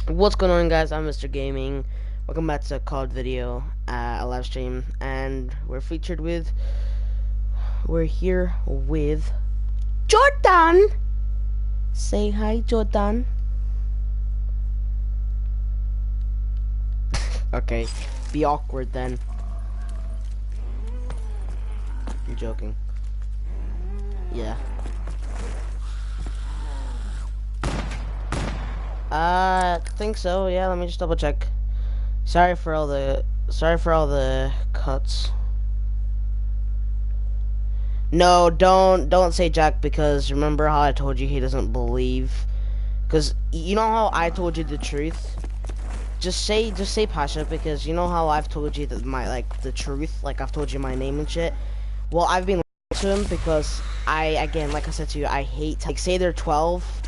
What's going on, guys? I'm Mr. Gaming. Welcome back to a COD video, a live stream, and we're here with Jordan. Say hi, Jordan. Okay, be awkward then. I'm joking. Yeah. I think so. Yeah, let me just double check. Sorry for all the cuts. No, don't say Jack, because remember how I told you he doesn't believe. Cause you know how I told you the truth. Just say Pasha, because you know how I've told you that the truth, like I've told you my name and shit. Well, I've been lying to him because like I said to you, I hate, like, say they're 12.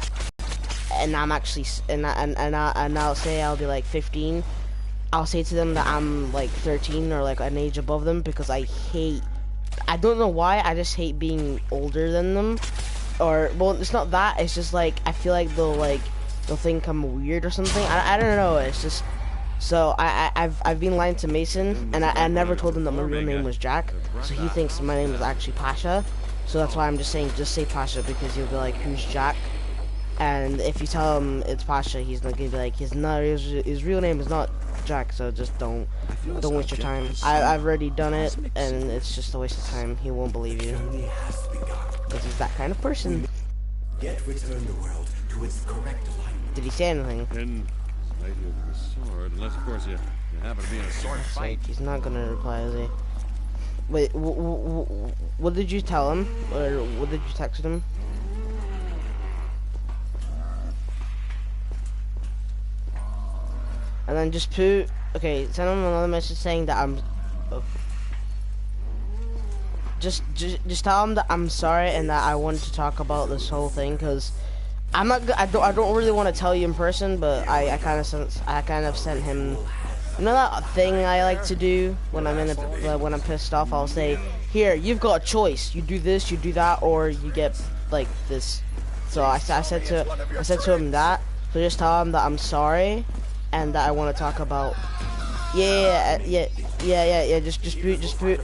And I'm actually, and I'll say I'll be like 15. I'll say to them that I'm like 13 or like an age above them, because I don't know why, I just hate being older than them. Or, well, it's not that, it's just like, I feel like they'll think I'm weird or something. I don't know, it's just, so I've been lying to Mason, and I never told him that my real name was Jack, so he thinks my name is actually Pasha. So that's why I'm just saying, just say Pasha, because he'll be like, who's Jack? And if you tell him it's Pasha, he's not gonna be like, his real name is not Jack. So just don't waste your time. I've already done it, and it's just a waste of time. He won't believe you, because he's that kind of person. Yet return the world to its correct alignment. Did he say anything? And I hear the sword, unless of course you happen to be in a sword fight. He's not gonna reply, is he? Wait, what did you tell him, or what did you text him? And then just send him another message saying that just tell him that I'm sorry and that I wanted to talk about this whole thing, because I don't really want to tell you in person, but I kind of sent him, you know that thing I like to do when I'm pissed off. I'll say, here, you've got a choice. You do this, you do that, or you get like this. So I said to him that. So just tell him that I'm sorry, and that I want to talk about. Yeah. Just put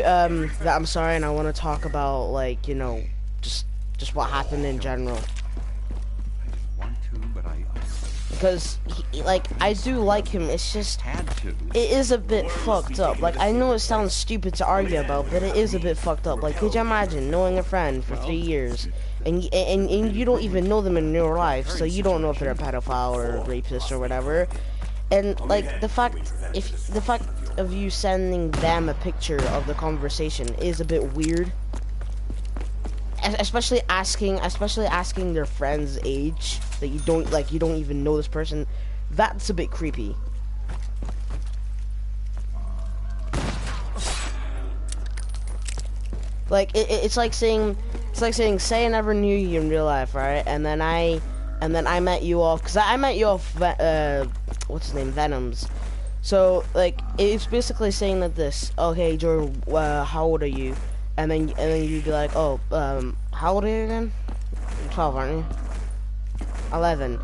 that I'm sorry, and I want to talk about, like, you know, just what happened in general. Because I do like him. It's just, it is a bit fucked up. Like, I know it sounds stupid to argue about, but it is a bit fucked up. Like, could you imagine knowing a friend for 3 years, and you don't even know them in real life, so you don't know if they're a pedophile or a rapist or whatever. And like the fact of you sending them a picture of the conversation is a bit weird. Especially asking their friend's age that you don't even know this person. That's a bit creepy. Like it's like saying say I never knew you in real life, right? And then I met you off, because I met you off what's his name, Venom's. So like it's basically saying that this, okay, Jordan, how old are you? And then you'd be like, oh, how old are you again? 12, aren't you? 11.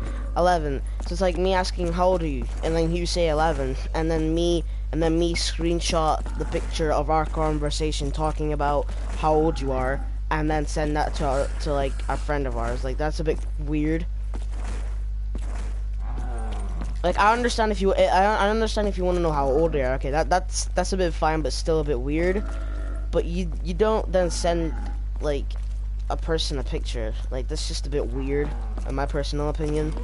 So it's like me asking, how old are you? And then you say 11, and then me screenshot the picture of our conversation talking about how old you are, and then send that to like a friend of ours. Like, that's a bit weird. Like, I understand if you want to know how old they are. Okay, that's a bit fine, but still a bit weird. But you don't then send like a person a picture. Like, that's just a bit weird, in my personal opinion.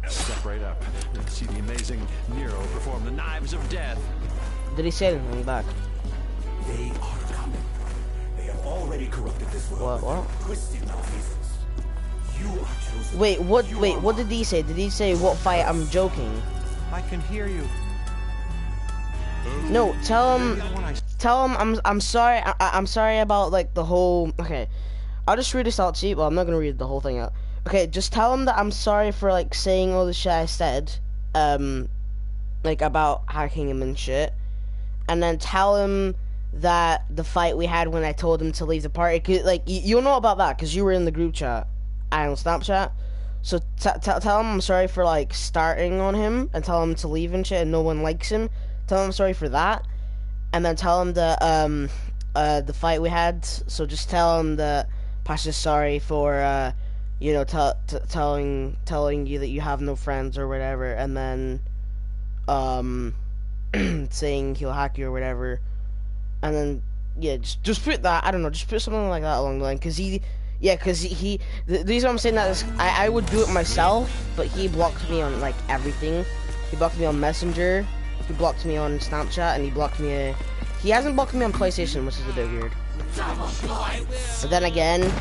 Step right up. See the amazing Nero perform the knives of death. Did he say anything back? They are coming. They have already corrupted this world. What? Twisted malfeasance. You are chosen. Wait, what did he say? Did he say what fight? I'm joking. I can hear you. No, tell him I'm sorry. I'm sorry about like the whole. Okay, I'll just read this out to you. Well, I'm not gonna read the whole thing out. Okay, just tell him that I'm sorry for like saying all the shit I said, like about hacking him and shit, and then tell him that the fight we had when I told him to leave the party, 'cause, like, you'll know about that because you were in the group chat and on Snapchat. So tell him I'm sorry for like starting on him, and tell him to leave and shit, and no one likes him. Tell him I'm sorry for that, and then tell him that the fight we had. So just tell him that Pasha's sorry for you know, telling you that you have no friends or whatever, and then saying he'll hack you or whatever, and then yeah, just put that. I don't know, just put something like that along the line, cause he. Yeah, cause the reason I'm saying that is I would do it myself, but he blocked me on like everything. He blocked me on Messenger, he blocked me on Snapchat, and he blocked me. He hasn't blocked me on PlayStation, which is a bit weird. But then again,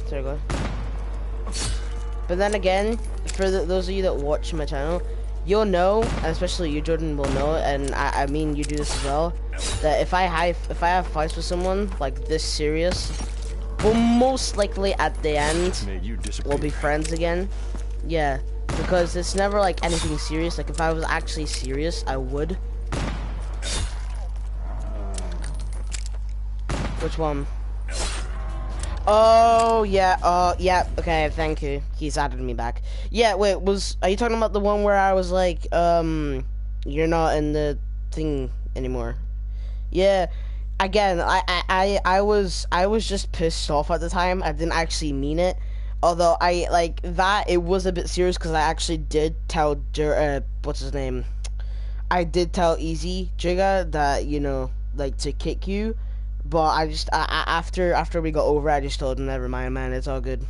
sorry, go ahead. But then again, for those of you that watch my channel, you'll know, and especially you, Jordan, will know, and I mean you do this as well, that if I have fights with someone like this serious, we'll most likely at the end we'll be friends again. Yeah, because it's never like anything serious. Like if I was actually serious, I would. Which one? Oh yeah, yeah, okay, thank you. He's added me back. Yeah, wait, are you talking about the one where I was like, you're not in the thing anymore? Yeah, again, I was just pissed off at the time. I didn't actually mean it. Although I like that, it was a bit serious because I actually did tell what's his name? I did tell Easy Jigga that, you know, like to kick you. But I just after we got over it, I just told him, never mind, man, it's all good.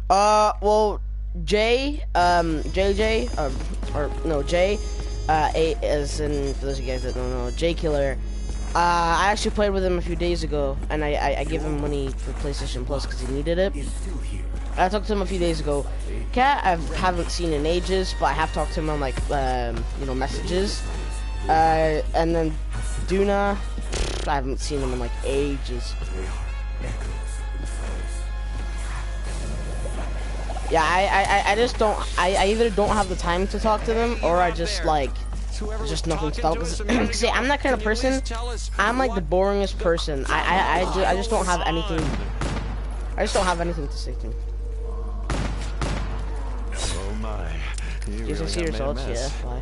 Well, Jay, as in, for those of you guys that don't know, Jay Killer, I actually played with him a few days ago, and I gave him money for PlayStation Plus because he needed it. I talked to him a few days ago. Cat, I haven't seen in ages, but I have talked to him on like, you know, messages. And then Duna, I haven't seen him in like ages. Yeah, I just don't. I either don't have the time to talk to them, or I just like, just nothing to talk. Cause see, I'm that kind of person. I'm like the boringest person. I just don't have anything. I just don't have anything to say to him. You can see results, yeah. Why?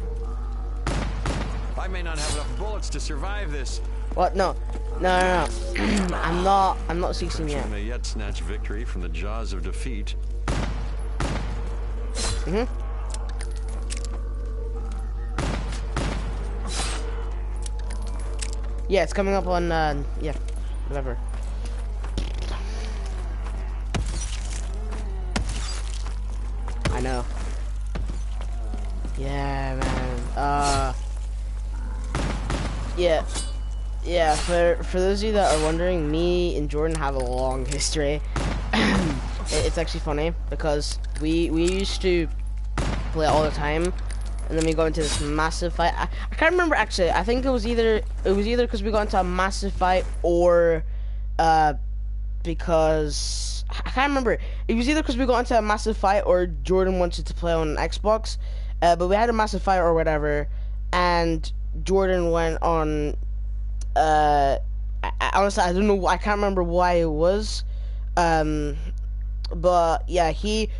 I may not have enough bullets to survive this. What? No. I'm not 16 yet. I may yet snatch victory from the jaws of defeat. Yeah, it's coming up on yeah, whatever. I know. Yeah, man. Yeah. For those of you that are wondering, me and Jordan have a long history. It's actually funny because we used to play all the time, and then we got into this massive fight. I can't remember actually. I think it was either because we got into a massive fight or because I can't remember. It was either because we got into a massive fight or Jordan wanted to play on Xbox. But we had a massive fight or whatever, and Jordan went on. Honestly, I don't know. I can't remember why it was. But yeah, he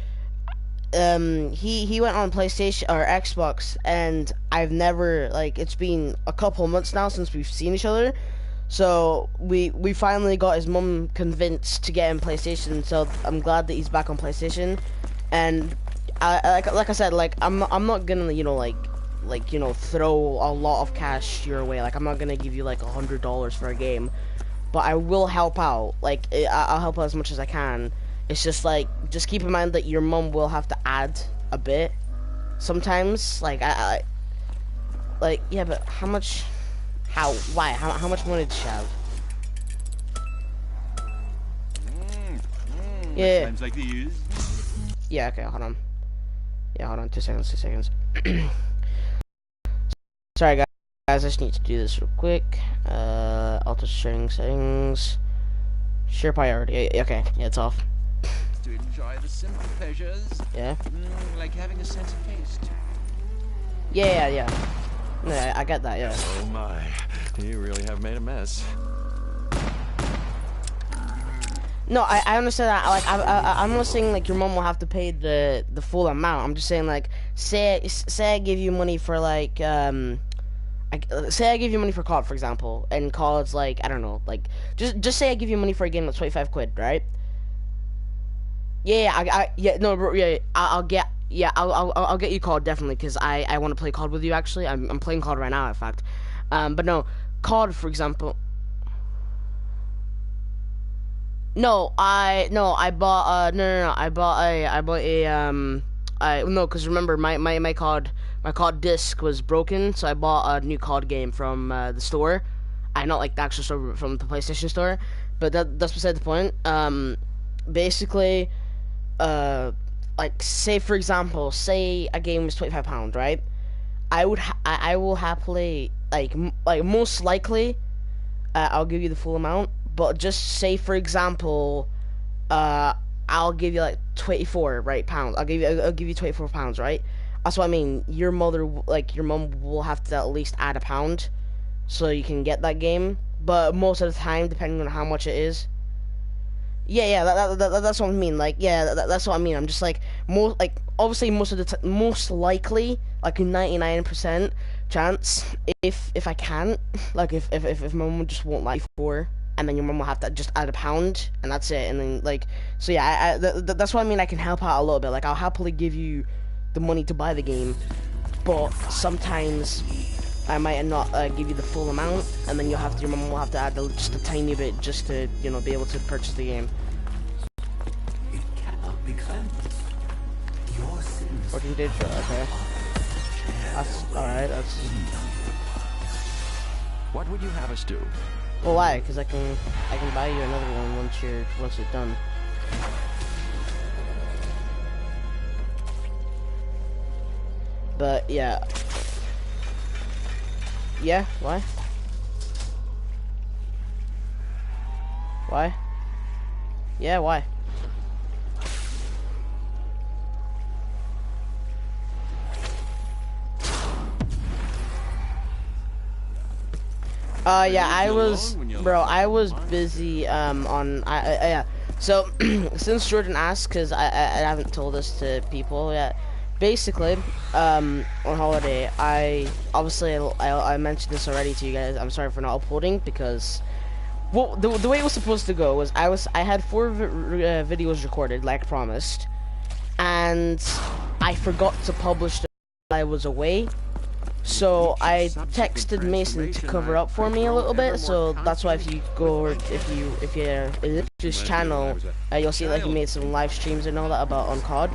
went on PlayStation or Xbox, and I've never, like, it's been a couple months now since we've seen each other. So we finally got his mum convinced to get him PlayStation. So I'm glad that he's back on PlayStation, and. Like I said, like I'm not gonna, you know, like you know, throw a lot of cash your way. Like I'm not gonna give you like $100 for a game, but I will help out. Like I'll help out as much as I can. It's just like, just keep in mind that your mom will have to add a bit sometimes. Like I like, yeah, but how much? Why? How much money did she have? Yeah. Times like these. Yeah. Okay. Hold on. Yeah, hold on, 2 seconds. Sorry guys, I just need to do this real quick. Auto sharing settings. Share priority. Okay, yeah, it's off. To enjoy the simple pleasures. Yeah. Like having a sense of taste. Yeah. Yeah, I get that, yeah. Oh my, you really have made a mess. No, I understand that. Like, I'm not saying like your mom will have to pay the full amount. I'm just saying like, say I give you money for like say I give you money for COD, for example, and COD's like, I don't know, like just say I give you money for a game that's 25 quid, right? Yeah, no, bro, yeah, I'll get. Yeah, I'll get you COD definitely because I want to play COD with you actually. I'm playing COD right now in fact, but no, COD for example. No, I bought no, I bought a I no, because remember my COD disc was broken, so I bought a new COD game from the store. I not like the actual store from the PlayStation store, but that's beside the point. Basically, like say for example, say a game is £25, right? I will happily like most likely I'll give you the full amount, but just say for example, uh, I'll give you like 24 right pounds. I'll give you £24, right? That's what I mean. Your mother, like your mom, will have to at least add a pound, so you can get that game. But most of the time, depending on how much it is. Yeah, that's what I mean. Like, yeah, that's what I mean. I'm just like most, like obviously most of the most likely, like a 99% chance, if I can't, like if my mom just won't like for, and then your mom will have to just add a pound, and that's it. And then like, so yeah, that's what I mean. I can help out a little bit. Like I'll happily give you the money to buy the game, but sometimes I might not give you the full amount, and then your mom will have to add just a tiny bit just to be able to purchase the game. It cannot be cleansed. Your sins. 14 days, okay. That's alright. That's. What would you have us do? Well, why? Because I can buy you another one once it's done. But yeah. Yeah, why? Why? Yeah, why? Yeah, I was busy, yeah. So, since Jordan asked, because I haven't told this to people yet, basically, on holiday, I mentioned this already to you guys. I'm sorry for not uploading, because, well, the way it was supposed to go was, I had 4 videos recorded, like promised, and I forgot to publish them while I was away. So I texted Mason to cover up for me a little bit, so that's why if you go, if you to his channel, you'll see that he made some live streams and all that about on COD.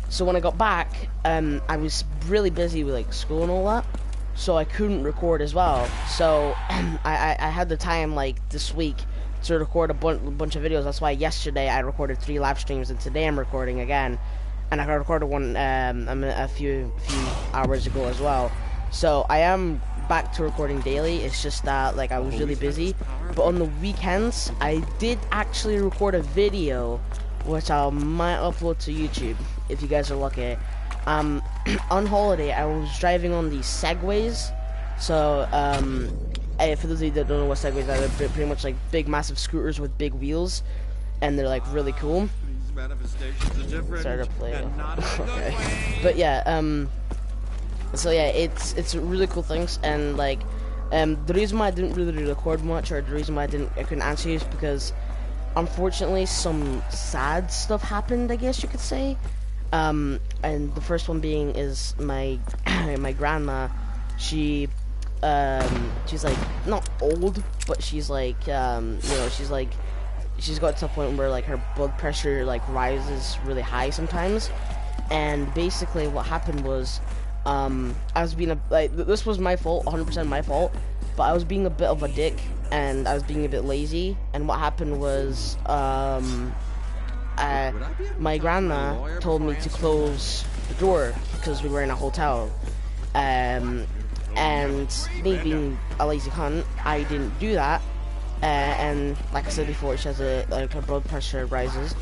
So when I got back, I was really busy with like school and all that, so I couldn't record as well. So I had the time like this week to record a bunch of videos. That's why yesterday I recorded 3 live streams, and today I'm recording again. And I recorded one a few hours ago as well. So I am back to recording daily. It's just that like I was really busy. But on the weekends, I did actually record a video, which I might upload to YouTube if you guys are lucky. On holiday, I was driving on these Segways. So for those of you that don't know what Segways are, they're pretty much like big, massive scooters with big wheels, and they're like really cool. Start to play. Okay. But yeah, so yeah, it's really cool things, and like the reason why I didn't really record much, or the reason why I couldn't answer you, is because unfortunately some sad stuff happened, I guess you could say. And the first one being is my my grandma. She's like not old, but she's like she's got to a point where like her blood pressure like rises really high sometimes. And basically what happened was I was being this was my fault, 100% my fault, but I was being a bit of a dick, and I was being a bit lazy. And what happened was my grandma told me to close the door because we were in a hotel, and me being a lazy cunt, I didn't do that. And like I said before, she has her blood pressure rises,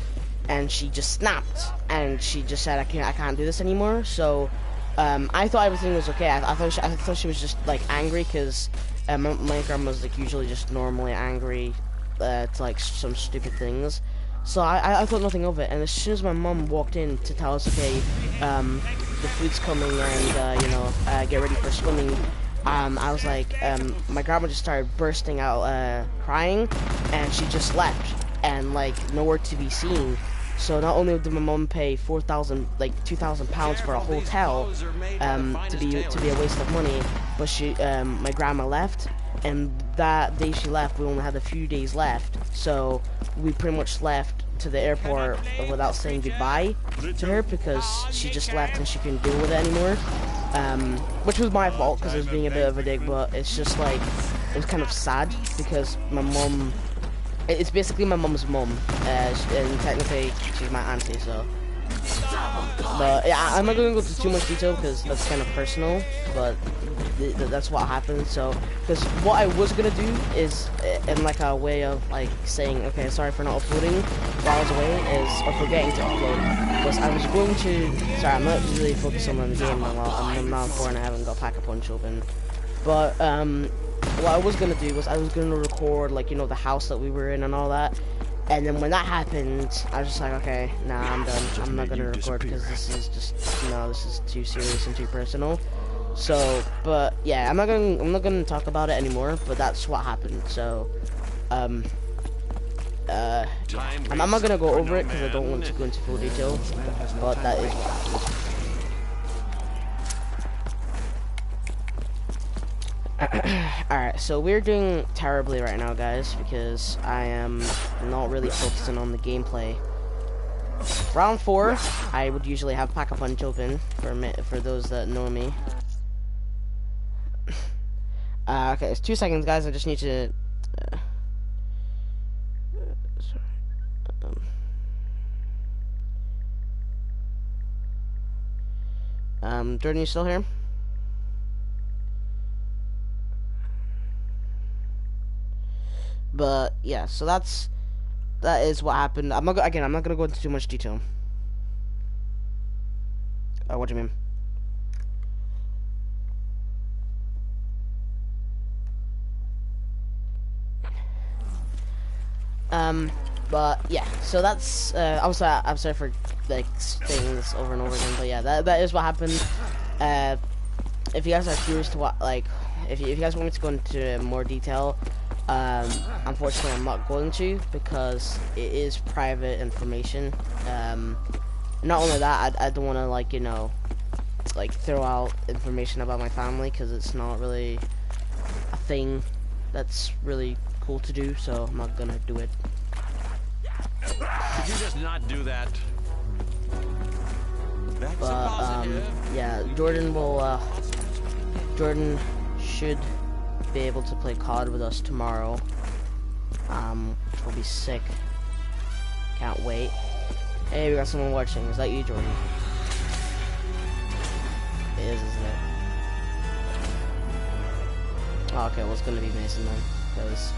and she just snapped, and she just said, I can't do this anymore. So I thought everything was okay. I thought she was just like angry because my grandma's like usually just normally angry to like some stupid things. So I thought nothing of it. And as soon as my mum walked in to tell us, okay, the food's coming and you know, get ready for swimming. I was like, my grandma just started bursting out crying, and she just left and like nowhere to be seen. So not only did my mum pay £2,000 for a hotel, to be a waste of money, but my grandma left, and that day she left, we only had a few days left. So we pretty much left to the airport without saying goodbye to her because she just left and she couldn't deal with it anymore. Which was my fault because it was being a bit of a dick, but it's just like, it was kind of sad because my mum, it's basically my mum's mum, and technically she's my auntie, so. But yeah, I'm not going to go into too much detail because that's kind of personal, but that's what happened. So, because what I was going to do is, in like a way of like saying, okay, sorry for not uploading while I was away, or forgetting to upload, was I was going to, sorry, I'm not really focusing on the game a lot, I'm now 4 and I haven't got Pack-a-Punch open, but what I was going to do was I was going to record, like, you know, the house that we were in and all that. And then when that happened, I was just like, okay, nah, I'm done. I'm not gonna record because this is just, no, this is too serious and too personal. So, but yeah, I'm not gonna talk about it anymore. But that's what happened. So, I'm not gonna go over it because I don't want to go into full detail. But that is what happened. Alright, so we're doing terribly right now, guys, because I am not really focusing on the gameplay. Round 4, I would usually have Pack-a-Punch open, for those that know me. Okay, it's 2 seconds, guys, I just need to... Jordan, you still here? But yeah, so that is what happened. I'm not gonna go into too much detail. What do you mean? But yeah, so that's I'm sorry for like saying this over and over again, but yeah, that is what happened. If you guys are curious to what, like, if you guys want me to go into more detail, unfortunately I'm not going to because it is private information. Not only that, I don't want to, like, you know, like throw out information about my family because it's not really a thing that's really cool to do, so I'm not gonna do it. Could you just not do that? But yeah, Jordan should be able to play COD with us tomorrow, which will be sick. Can't wait. Hey, we got someone watching. Is that you, Jordan? It is, isn't it? Oh, okay, well, it's gonna be Mason then. Because,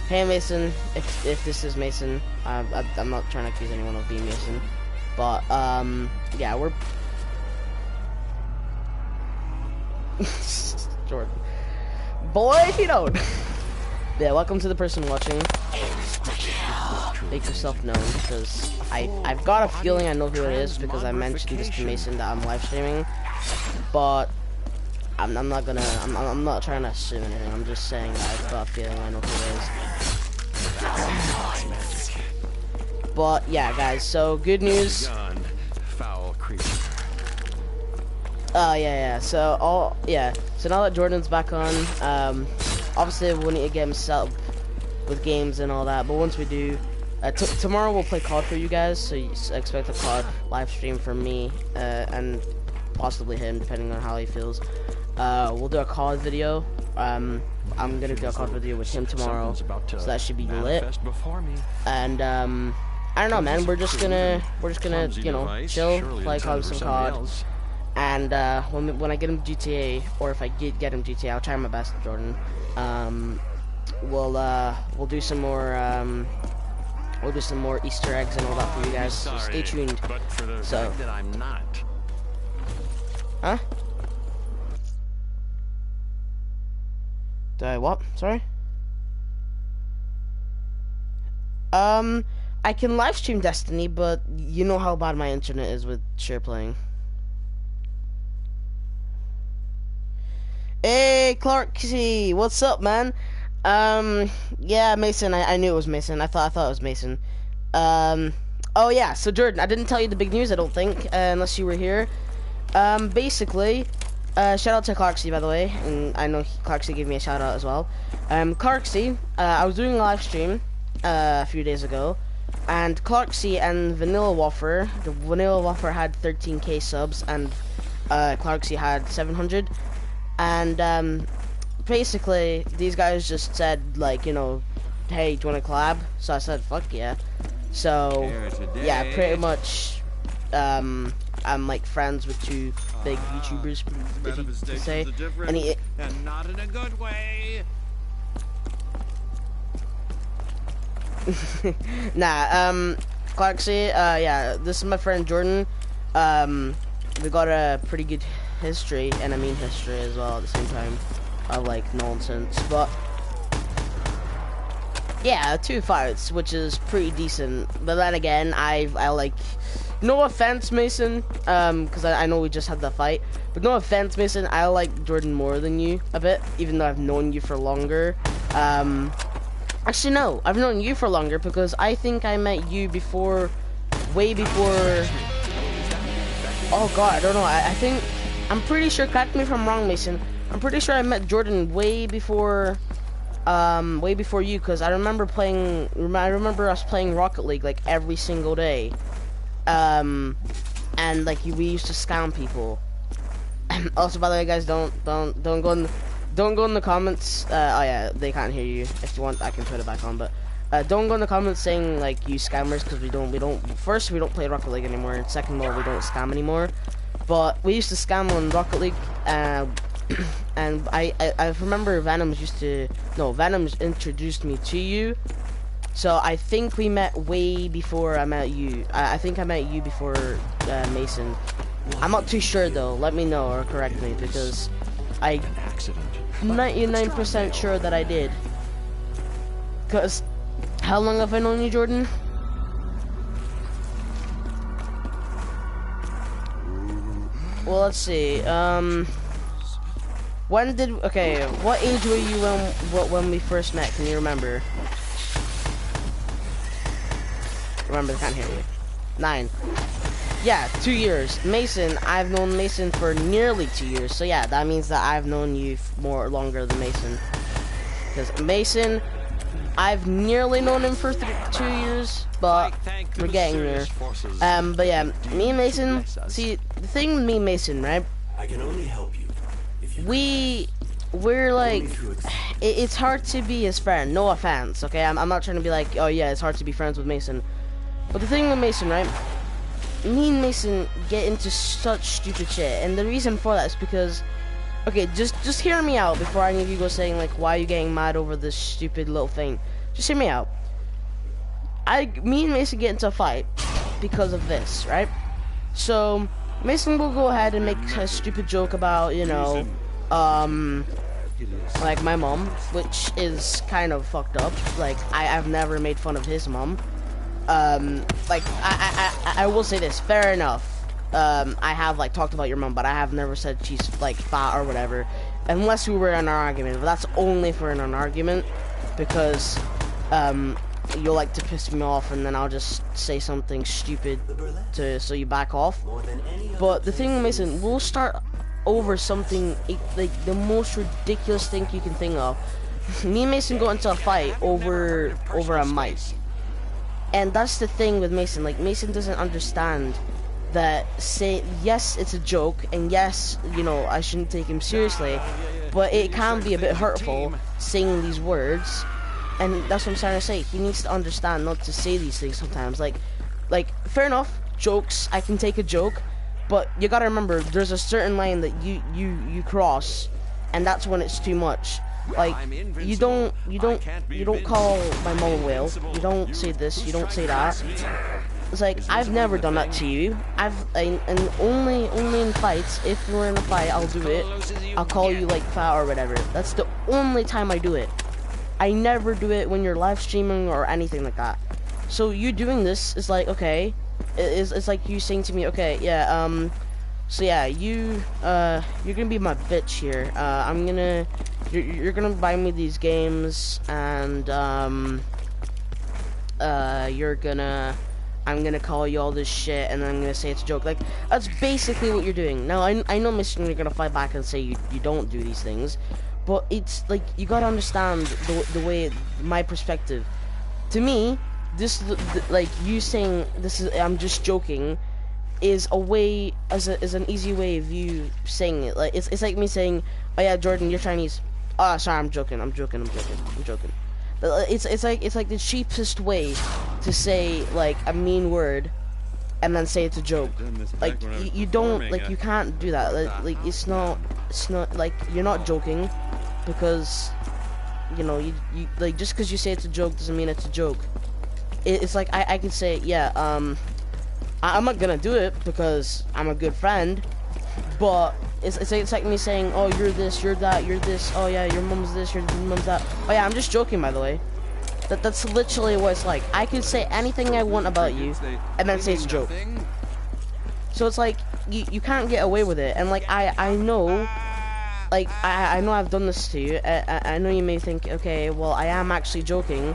hey, Mason, if this is Mason, I'm not trying to accuse anyone of being Mason, but yeah, we're Jordan. Boy, if you don't. Yeah, welcome to the person watching. Make yourself known, because I've got a feeling I know who it is because I mentioned this to Mason that I'm live streaming, but I'm not trying to assume anything. I'm just saying that I've got a feeling I know who it is. But yeah, guys. So good news. Foul creature. Yeah. So So now that Jordan's back on, obviously we'll need to get him set up with games and all that. But once we do, tomorrow we'll play COD for you guys. So you expect a COD live stream from me and possibly him, depending on how he feels. We'll do a COD video. I'm gonna do a COD video with him tomorrow, so that should be lit. And I don't know, man. We're just gonna you know, chill, play COD with some COD. And when I get him GTA, or if I get him GTA, I'll try my best, Jordan. We'll do some more Easter eggs and all that for you guys. So stay tuned. But for the fact that I'm not. Huh? Do I what? Sorry? I can live stream Destiny, but you know how bad my internet is with share playing. Hey, Clarksy, what's up, man? Yeah, Mason. I knew it was Mason. I thought it was Mason. Oh yeah. So Jordan, I didn't tell you the big news. I don't think, unless you were here. Basically, shout out to Clarksy, by the way, and I know Clarksy gave me a shout out as well. Clarksy, I was doing a live stream a few days ago, and Clarksy and Vanilla Waffle, the Vanilla Waffle had 13k subs, and Clarksy had 700, and basically these guys just said, like, you know, hey, do you want to collab? So I said, fuck yeah. So yeah, pretty much I'm like friends with two big YouTubers, if you could say, and not in a good way. Nah, Clarksy, yeah, this is my friend Jordan. We got a pretty good history, and I mean history as well at the same time, of like nonsense, but yeah, 2 fights, which is pretty decent. But then again, I like, no offense, Mason, because I know we just had that fight, but no offense, Mason, I like Jordan more than you a bit, even though I've known you for longer. Actually, no, I've known you for longer because I think I met you before, way before. Oh God, I don't know. I think, I'm pretty sure. Correct me if I'm wrong, Mason. I'm pretty sure I met Jordan way before you, because I remember playing. I remember us playing Rocket League like every single day, and like we used to scam people. Also, by the way, guys, don't go in. Don't go in the comments. Oh yeah, they can't hear you. If you want, I can put it back on. But don't go in the comments saying like you scammers, because we don't. First, we don't play Rocket League anymore, and second of all, we don't scam anymore. But we used to scam on Rocket League, and I remember Venom's introduced me to you. So I think we met way before I met you. I think I met you before Mason. I'm not too sure though. Let me know or correct me, because I'm 99% sure that I did. Cause how long have I known you, Jordan? Well, let's see. When did? Okay, what age were you when we first met? Can you remember? Remember, I can't hear you. 9. Yeah, 2 years. Mason, I've known Mason for nearly 2 years. So yeah, that means that I've known you longer than Mason. Because Mason, I've nearly known him for 2 years, but we're getting there. But yeah, me and Mason. See, the thing with me and Mason, right? I can only help you. We're like, it's hard to be his friend. No offense, okay? I'm not trying to be like, oh yeah, it's hard to be friends with Mason. But the thing with Mason, right? Me and Mason get into such stupid shit, and the reason for that is because, okay, just hear me out before any of you go saying like, why are you getting mad over this stupid little thing? Just hear me out. Me and Mason get into a fight because of this, right? So Mason will go ahead and make a stupid joke about, you know, like my mom, which is kind of fucked up. Like I've never made fun of his mom. Like I will say this, fair enough. I have like talked about your mom, but I have never said she's like fat or whatever, unless we were in an argument. But that's only for in an argument, because you'll like to piss me off, and then I'll just say something stupid so you back off. But the thing, Mason, we'll start over something like the most ridiculous thing you can think of. Me and Mason got into a fight over a mic. And that's the thing with Mason, like Mason doesn't understand that yes, it's a joke, and yes, you know, I shouldn't take him seriously, but it can be a bit hurtful saying these words, and that's what I'm trying to say. He needs to understand not to say these things sometimes. Like fair enough, jokes, I can take a joke, but you gotta remember there's a certain line that you cross, and that's when it's too much. Like, you don't call my mom a whale, you don't say this, you don't say that, it's like I've never done that to you. And only in fights. If we're in a fight, I'll do it. I'll call you like fat or whatever. That's the only time I do it. I never do it when you're live streaming or anything like that. So you doing this is like, okay, it's like you saying to me, okay, yeah, so yeah, you're gonna be my bitch here. You're gonna buy me these games, and I'm gonna call you all this shit, and then I'm gonna say it's a joke. Like, that's basically what you're doing. Now, I know Mason, you're gonna fight back and say you don't do these things, but it's like, you gotta understand the way, my perspective. To me, this, like, you saying this is, I'm just joking, is a way, is an easy way of you saying it. Like, it's like me saying, oh yeah, Jordan, you're Chinese. Oh, sorry, I'm joking. It's like the cheapest way to say like a mean word, and then say it's a joke. Like you don't, like, you can't do that. Like it's not like, you're not joking, because you know you like, just because you say it's a joke doesn't mean it's a joke. It's like I can say, yeah, I'm not gonna do it because I'm a good friend, but it's like me saying, oh, you're this, you're that, you're this, oh yeah, your mom's this, your mom's that. Oh yeah, I'm just joking, by the way. That's literally what it's like. I can say anything I want about you, and then say it's a joke. So it's like, you can't get away with it. And like, I know, like, I know I've done this to you. I know you may think, okay, well, I am actually joking,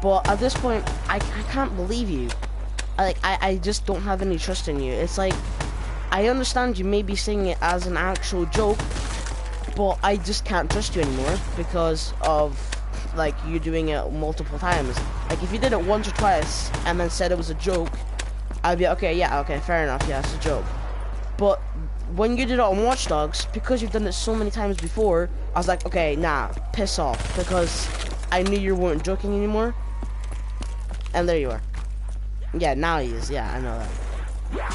but at this point, I can't believe you. I just don't have any trust in you. It's like, I understand you may be saying it as an actual joke, but I just can't trust you anymore because of, like, you doing it multiple times. Like, if you did it once or twice and then said it was a joke, I'd be okay, yeah, okay, fair enough, yeah, it's a joke. But when you did it on Watch Dogs, because you've done it so many times before, I was like, okay, nah, piss off, because I knew you weren't joking anymore. And there you are. Yeah, now he is, yeah, I know that.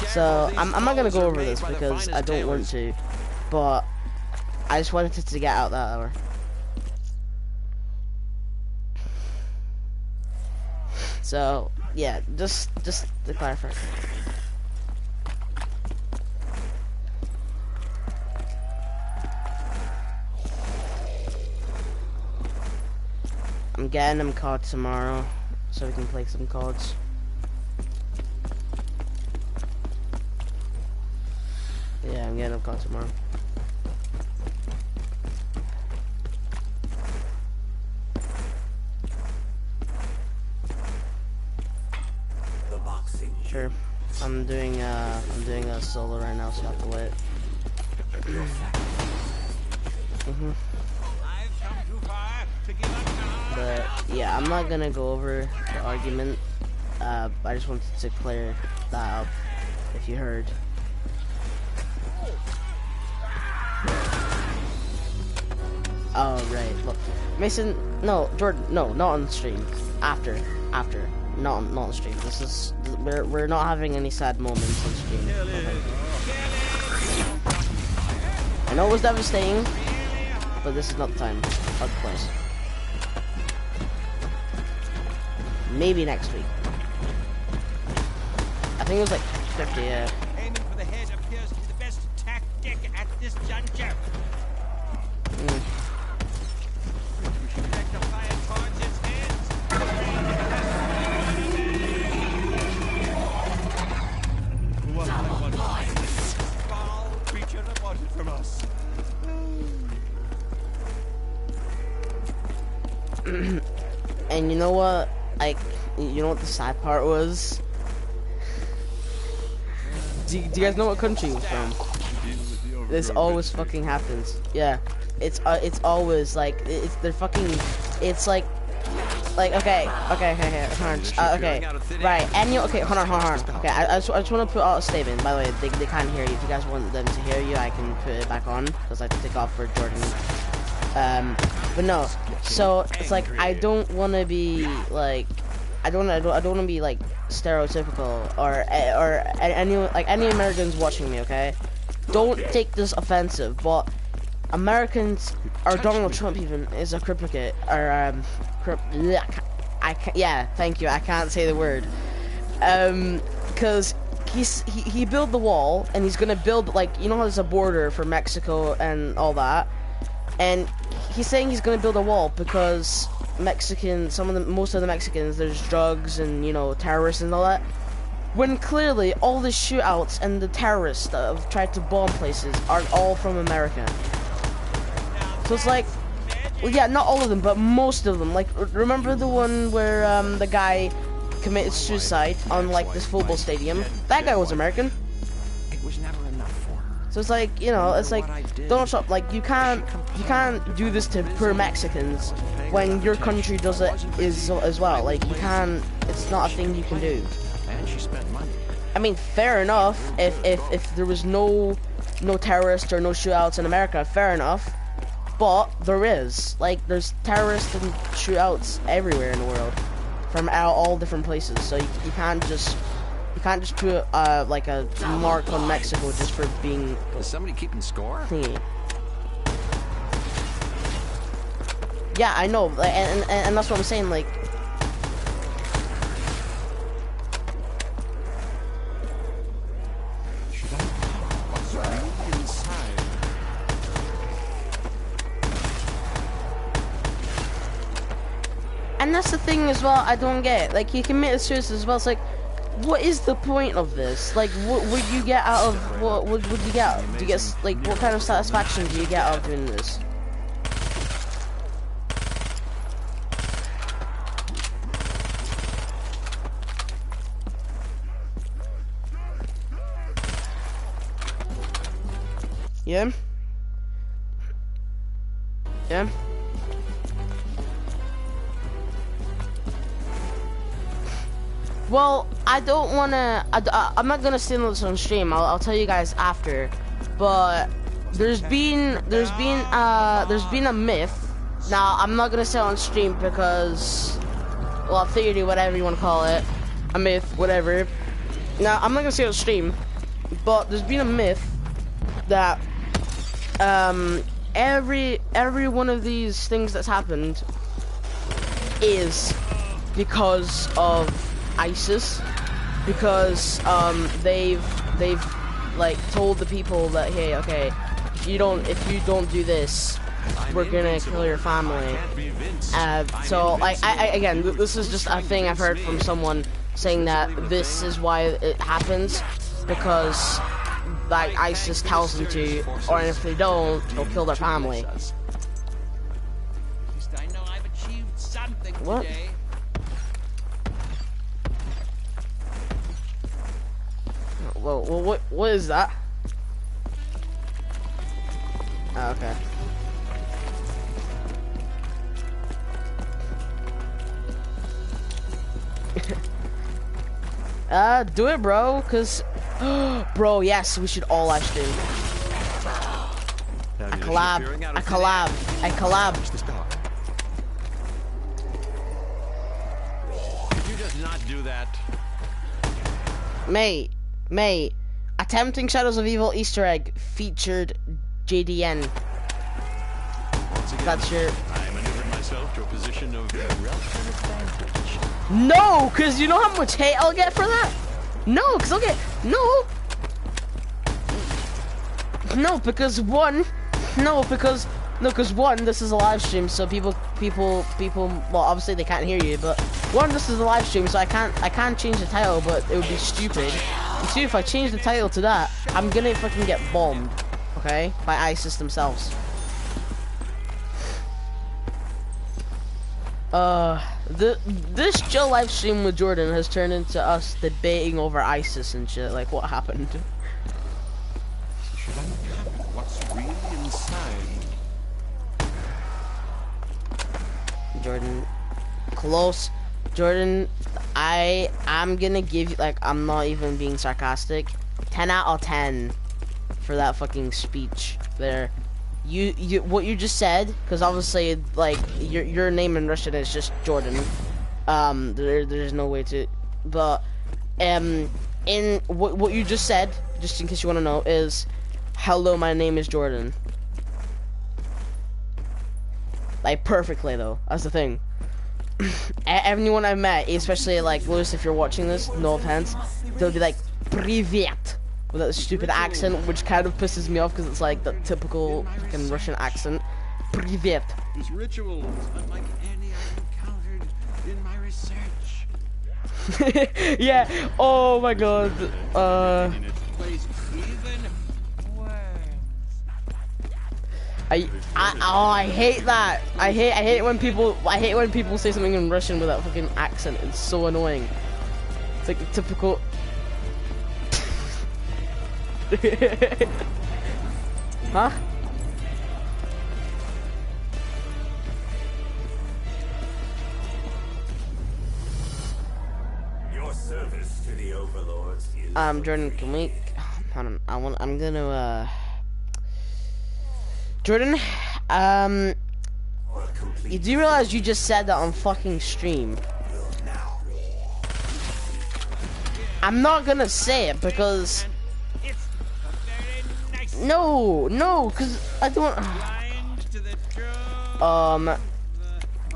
So, I'm not gonna go over this because I don't want to, but I just wanted to get out that hour. So, yeah, just to clarify. I'm getting them cards tomorrow, so we can play some cards. Yeah, I'm getting them cards tomorrow. Sure. I'm doing a solo right now, so I have to wait. But yeah, I'm not gonna go over the argument. I just wanted to clear that up, if you heard. Oh right. Look, Mason. No, Jordan. No, not on stream. After. Not on stream. This is, we're not having any sad moments on stream. Okay. I know it was devastating, but this is not the time or the place. Maybe next week. I think it was like 50. Yeah. Aiming for the head appears to be the best tactic at this juncture. And you know what? Like, you know what the sad part was? Do you guys know what country he's from? This always fucking happens. Yeah, it's always like, they're fucking, it's like okay, right, and you, okay, hold on, okay, I just want to put out a statement. By the way, they can't hear you. If you guys want them to hear you, I can put it back on, because I take off for Jordan. But no, so it's like, I don't want to be like, I don't want to be like stereotypical or any Americans watching me, okay? Don't take this offensive, but Americans, or Donald Trump even, is a criplicate, or yeah, thank you, I can't say the word. because he built the wall, and he's gonna build, like, you know how there's a border for Mexico and all that, and he's saying he's gonna build a wall because most of the Mexicans, there's drugs and, you know, terrorists and all that, when clearly all the shootouts and the terrorists that have tried to bomb places are all from America. So it's like, well, yeah, not all of them, but most of them. Like, remember the one where the guy committed suicide on, like, this football stadium? That guy was American. It was never enough for her. So it's like, you know, it's like, Donald Trump, like, you can't do this to poor Mexicans when your country does it as well. Like, you can't, it's not a thing you can do. And she spent money. I mean, fair enough, if there was no terrorists or no shootouts in America, fair enough. But there is. Like, there's terrorists and shootouts everywhere in the world, from all different places. So you can't just put like a mark on Mexico just for being Is somebody keeping score? thingy. Yeah, I know, and that's what I'm saying. Like, and that's the thing as well, I don't get. Like, he committed suicide as well. It's like, what is the point of this? Like, what would you get out of, what would you get? Do you get, like, what kind of satisfaction do you get out of doing this? Yeah? Yeah? Well, I don't wanna. I'm not gonna say this on stream. I'll tell you guys after. But there's been a myth. Now I'm not gonna say it on stream because, well, a theory, whatever you wanna call it, a myth, whatever. Now I'm not gonna say it on stream, but there's been a myth that every one of these things that's happened is because of ISIS, because they've like told the people that, hey, okay, if you don't do this, we're gonna kill your family. So like again, this is just a thing I've heard from someone saying that this is why it happens, because like ISIS tells them to, or if they don't, they'll kill their family. At least I know I've achieved something What? today. Well, what is that? Oh, okay. Do it, bro, cause, bro, yes, we should all live stream. I collab. Could you just not do that? Mate, attempting Shadows of Evil Easter egg featured JDN. Once again, That's your. I maneuvered myself to a position of relative advantage. No, cause you know how much hate I'll get for that. No, cause I'll get no, because one, this is a live stream, so people, well, obviously they can't hear you, but one, this is a live stream, so I can't change the title, but it would be stupid. And two, if I change the title to that, I'm gonna fucking get bombed, okay, by ISIS themselves. This chill live stream with Jordan has turned into us debating over ISIS and shit. Like, what happened? Should I uncover what's really inside? Jordan, close. Jordan, I'm gonna give you, like, I'm not even being sarcastic, 10 out of 10 for that fucking speech there. You what you just said, because obviously, like, your name in Russian is just Jordan. There's no way to, but in what you just said, just in case you want to know, is hello, my name is Jordan. Like, perfectly though. That's the thing. everyone I've met, especially like Lewis, if you're watching this, no offense, they'll be like "Privyet" with that stupid accent, which kind of pisses me off because it's like the typical fucking Russian accent. Privyet. This ritual is unlike any I've encountered in my research. Yeah. Oh my god. In its place, Even worms. I hate that. I hate when people say something in Russian with that fucking accent. It's so annoying. It's like the typical. Huh? Your service to the overlords is Jordan, can we? Hold on. I'm gonna. Jordan, you do realize you just said that on fucking stream? I'm not gonna say it because. It's a very nice No, cause I don't. line to the truth.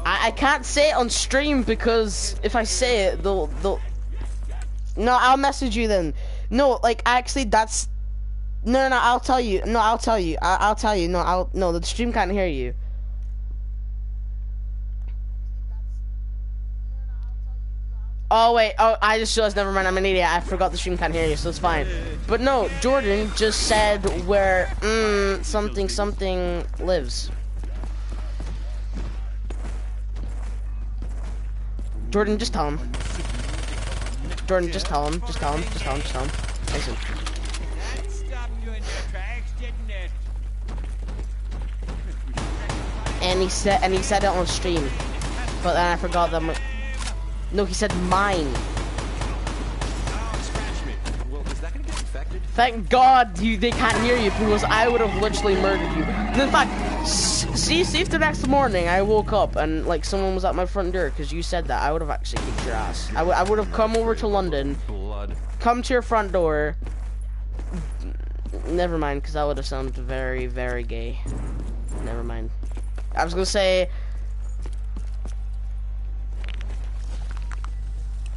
I can't say it on stream because if I say it, they'll. No, I'll message you then. No, like actually, that's. No, I'll tell you. No, I'll tell you. I'll tell you. No, the stream can't hear you. Oh wait, I just realized, never mind, I'm an idiot. I forgot the stream can't hear you, so it's fine. But no, Jordan just said where something lives. Jordan, just tell him. Jordan, just tell him. Just tell him. Listen. That stopped you in your tracks, didn't it? And he said it on stream, but then I forgot that. No, he said mine. oh, scratch me. Well, is that gonna get infected? Thank God they can't hear you because I would have literally murdered you. And in fact, see if the next morning I woke up and like someone was at my front door because you said that, I would have actually kicked your ass. I would have come over to London, Blood. come to your front door. Never mind, because that would have sounded very, very gay. Never mind. I was gonna say.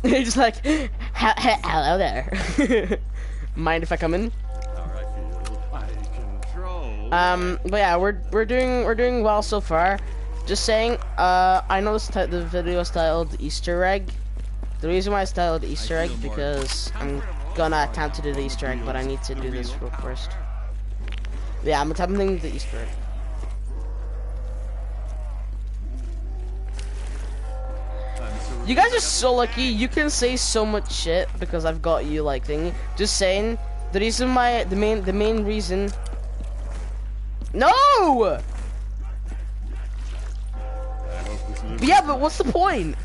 He's just like, hello there. Mind if I come in? Alright, feel I control. But yeah, we're doing well so far. Just saying, I know the video is titled Easter egg. The reason why it's titled Easter egg because I'm gonna attempt to do the Easter egg, but I need to do this real first. Yeah, I'm attempting the Easter egg. You guys are so lucky. You can say so much shit because I've got you like thingy. Just saying, the reason why the main reason. No. Yeah, but what's the point?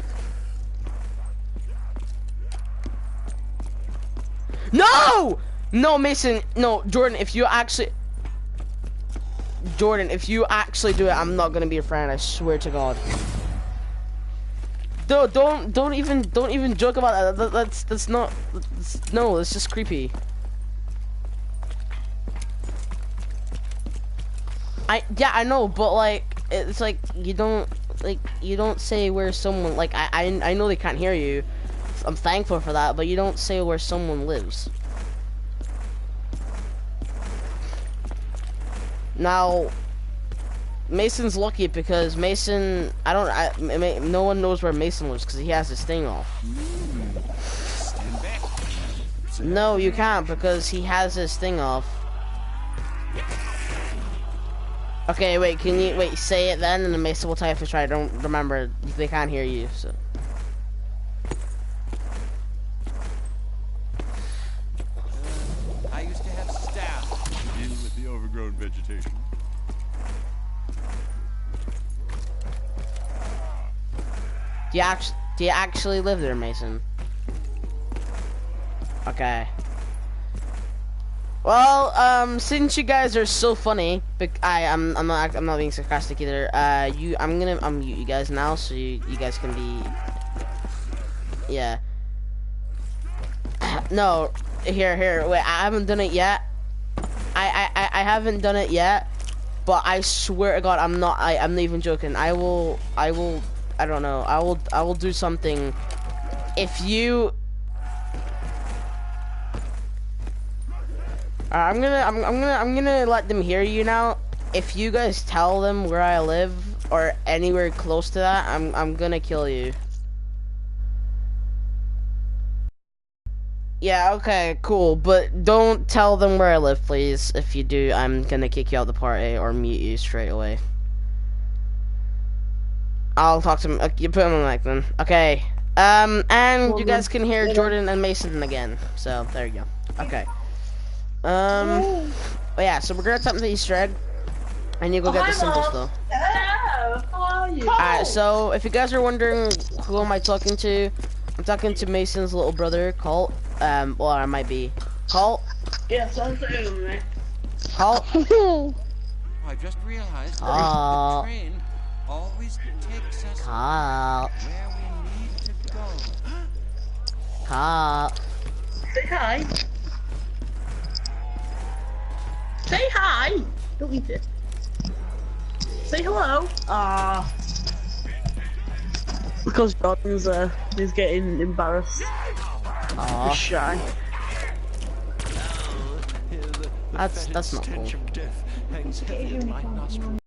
No! No, Mason. No, Jordan. If you actually do it, I'm not gonna be your friend. I swear to God. No, don't even joke about that. That's not. No, it's just creepy. I know, but like it's like you don't say where someone like I know they can't hear you. I'm thankful for that, but you don't say where someone lives. Now, Mason's lucky because Mason, no one knows where Mason lives because he has his thing off. No, you can't because he has his thing off. Okay, wait, say it then and then Mason will tell you if it's right. I don't remember, they can't hear you, so. I used to have staff. Deal with the overgrown vegetation. Do you actually live there, Mason? Okay. Well, since you guys are so funny, I'm not being sarcastic either. I'm gonna unmute you guys now, so you guys can be. Yeah. No, here. Wait, I haven't done it yet. I haven't done it yet, but I swear to God, I'm not even joking. I will I don't know. I will do something. If you, I'm gonna let them hear you now. If you guys tell them where I live or anywhere close to that, I'm gonna kill you. Yeah, okay, cool, but don't tell them where I live, please. If you do, I'm gonna kick you out of the party or mute you straight away. I'll talk to him. You put him on mic then. Okay. And you guys can hear Jordan and Mason again. So there you go. Okay. But yeah. So we're gonna attempt the Easter egg, and you go get the symbols though. Hello, how are you? Alright. So if you guys are wondering who am I talking to, I'm talking to Mason's little brother, Colt. Well, I might be Colt. Yes, I'm doing it. Colt. I just realized that the train always takes us Colt. where we need to go. Colt. Say hi. Say hi. Don't eat it. Say hello. Because Jordan's is getting embarrassed. He's shy. That's not cool. Stench of death hangs heavy in my nostrils.